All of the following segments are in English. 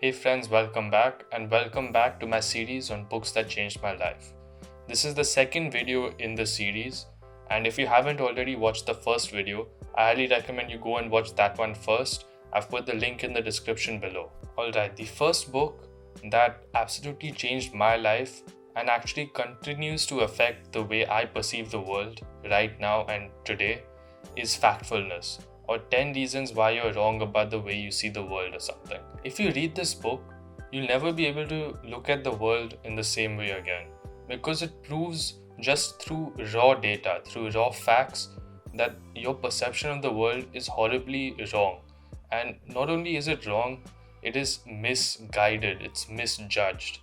Hey friends, welcome back and welcome back to my series on books that changed my life. This is the second video in the series, and if you haven't already watched the first video, I highly recommend you go and watch that one first. I've put the link in the description below. Alright, the first book that absolutely changed my life and actually continues to affect the way I perceive the world right now and today is Factfulness, or 10 Reasons Why You're Wrong About the Way You See the World or something. If you read this book, you'll never be able to look at the world in the same way again, because it proves just through raw data, through raw facts, that your perception of the world is horribly wrong. And not only is it wrong, it is misguided, it's misjudged.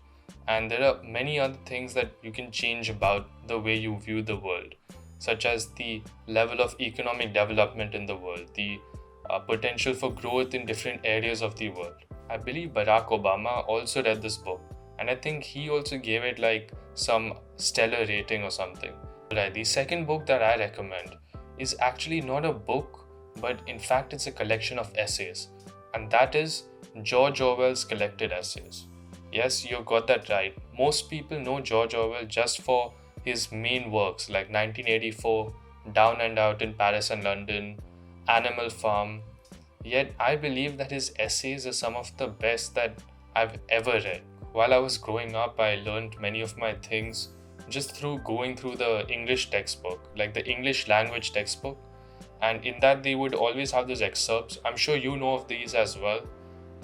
And there are many other things that you can change about the way you view the world, such as the level of economic development in the world, the potential for growth in different areas of the world. I believe Barack Obama also read this book, and I think he also gave it like some stellar rating or something. Right, the second book that I recommend is actually not a book, but in fact it's a collection of essays, and that is George Orwell's Collected Essays. Yes, you got that right. Most people know George Orwell just for his main works like 1984, Down and Out in Paris and London, Animal Farm. Yet I believe that his essays are some of the best that I've ever read. While I was growing up, I learned many of my things just through going through the English textbook, like the English language textbook. And in that, they would always have those excerpts. I'm sure you know of these as well.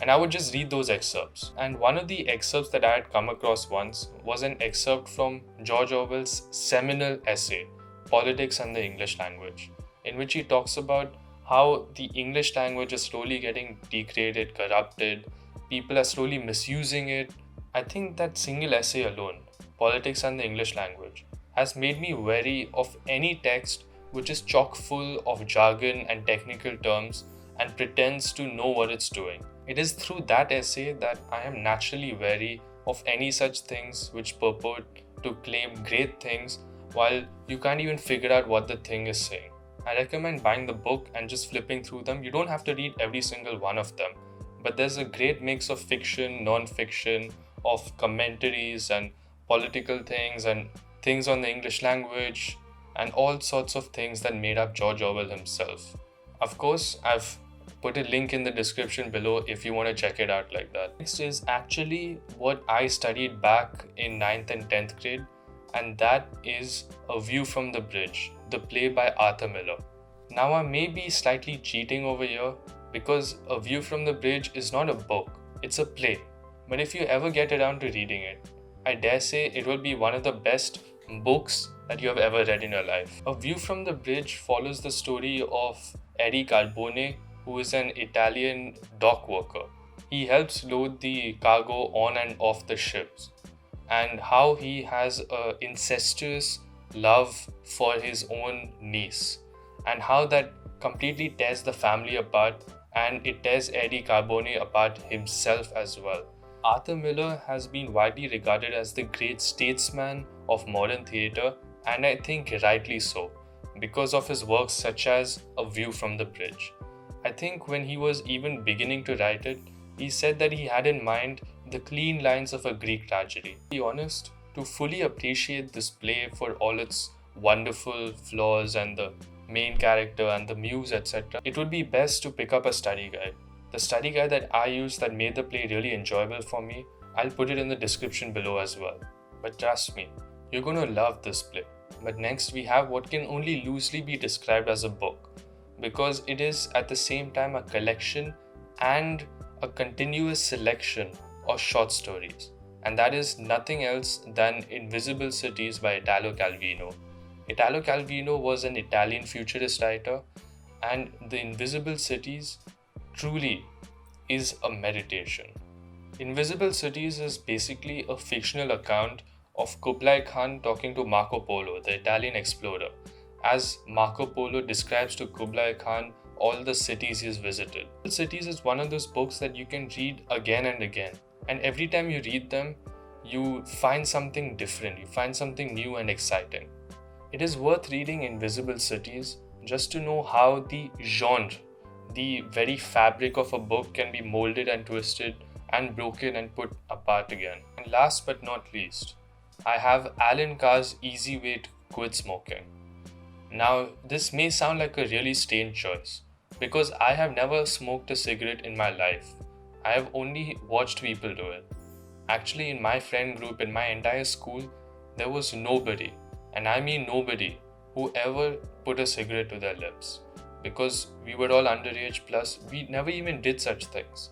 And I would just read those excerpts. And one of the excerpts that I had come across once was an excerpt from George Orwell's seminal essay, Politics and the English Language, in which he talks about how the English language is slowly getting degraded, corrupted, people are slowly misusing it. I think that single essay alone, Politics and the English Language, has made me wary of any text which is chock full of jargon and technical terms and pretends to know what it's doing. It is through that essay that I am naturally wary of any such things which purport to claim great things while you can't even figure out what the thing is saying. I recommend buying the book and just flipping through them. You don't have to read every single one of them, but there's a great mix of fiction, non-fiction, of commentaries and political things and things on the English language and all sorts of things that made up George Orwell himself. Of course, I've put a link in the description below if you want to check it out like that. Next is actually what I studied back in 9th and 10th grade, and that is A View from the Bridge, the play by Arthur Miller. Now I may be slightly cheating over here because A View from the Bridge is not a book, it's a play. But if you ever get around to reading it, I dare say it will be one of the best books that you have ever read in your life. A View from the Bridge follows the story of Eddie Carbone, who is an Italian dock worker. He helps load the cargo on and off the ships, and how he has an incestuous love for his own niece, and how that completely tears the family apart, and it tears Eddie Carbone apart himself as well. Arthur Miller has been widely regarded as the great statesman of modern theatre, and I think rightly so, because of his works such as A View from the Bridge. I think when he was even beginning to write it, he said that he had in mind the clean lines of a Greek tragedy. To be honest, to fully appreciate this play for all its wonderful flaws and the main character and the muse, etc., it would be best to pick up a study guide. The study guide that I used that made the play really enjoyable for me, I'll put it in the description below as well. But trust me, you're going to love this play. But next we have what can only loosely be described as a book, because it is at the same time a collection and a continuous selection of short stories, and that is nothing else than Invisible Cities by Italo Calvino. Italo Calvino was an Italian futurist writer, and The Invisible Cities truly is a meditation. Invisible Cities is basically a fictional account of Kublai Khan talking to Marco Polo, the Italian explorer, as Marco Polo describes to Kublai Khan all the cities he's visited. Cities is one of those books that you can read again and again, and every time you read them, you find something different, you find something new and exciting. It is worth reading Invisible Cities just to know how the genre, the very fabric of a book can be molded and twisted and broken and put apart again. And last but not least, I have Alan Carr's easy way to quit smoking. Now, this may sound like a really strange choice because I have never smoked a cigarette in my life. I have only watched people do it. Actually, in my friend group, in my entire school, there was nobody, and I mean nobody, who ever put a cigarette to their lips. Because we were all underage, plus we never even did such things.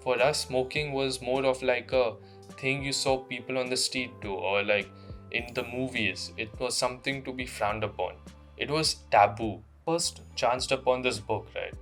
For us, smoking was more of like a thing you saw people on the street do, or like in the movies. It was something to be frowned upon. It was taboo. First chanced upon this book, right?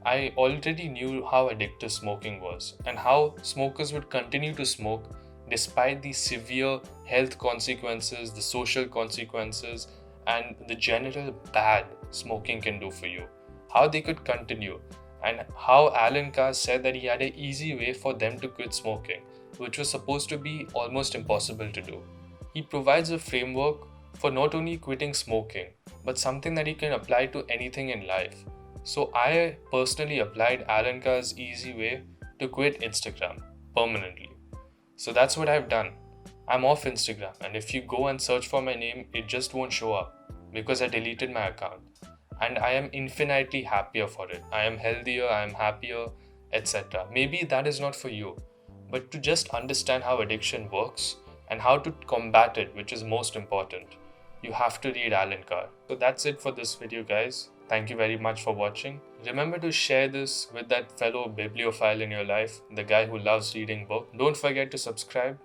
I already knew how addictive smoking was and how smokers would continue to smoke despite the severe health consequences, the social consequences, and the general bad smoking can do for you. How they could continue, and how Alan Carr said that he had an easy way for them to quit smoking, which was supposed to be almost impossible to do. He provides a framework for not only quitting smoking, but something that you can apply to anything in life. So I personally applied Alan Carr's easy way to quit Instagram permanently. So that's what I've done. I'm off Instagram, and if you go and search for my name, it just won't show up because I deleted my account. And I am infinitely happier for it. I am healthier, I am happier, etc. Maybe that is not for you, but to just understand how addiction works and how to combat it, which is most important, you have to read Alan Carr. So that's it for this video, guys. Thank you very much for watching. Remember to share this with that fellow bibliophile in your life, the guy who loves reading books. Don't forget to subscribe.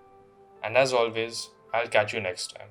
And as always, I'll catch you next time.